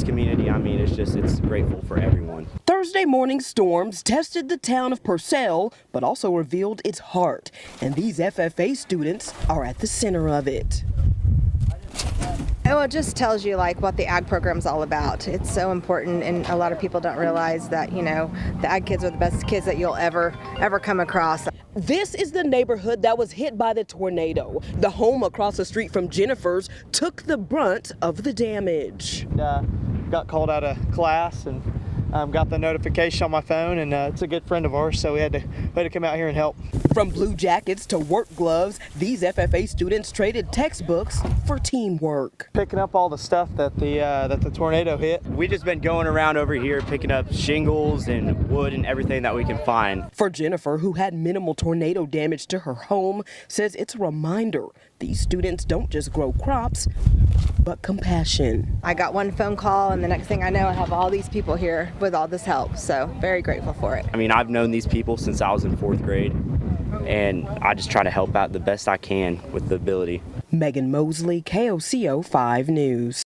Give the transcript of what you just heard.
this community, I mean, it's grateful for everyone. Thursday morning storms tested the town of Purcell, but also revealed its heart. And these FFA students are at the center of it. Oh, it just tells you like what the ag program's all about. It's so important, and a lot of people don't realize that, you know, the ag kids are the best kids that you'll ever come across. This is the neighborhood that was hit by the tornado. The home across the street from Jennifer's took the brunt of the damage. Got called out of class and got the notification on my phone, and it's a good friend of ours, so we had to come out here and help. From blue jackets to work gloves, these FFA students traded textbooks for teamwork. Picking up all the stuff that the tornado hit. We just been going around over here picking up shingles and wood and everything that we can find. For Jennifer, who had minimal tornado damage to her home, says it's a reminder these students don't just grow crops, but compassion. I got one phone call, and the next thing I know, I have all these people here with all this help, so very grateful for it. I mean, I've known these people since I was in 4th grade, and I just try to help out the best I can with the ability. Megan Mosley, KOCO 5 News.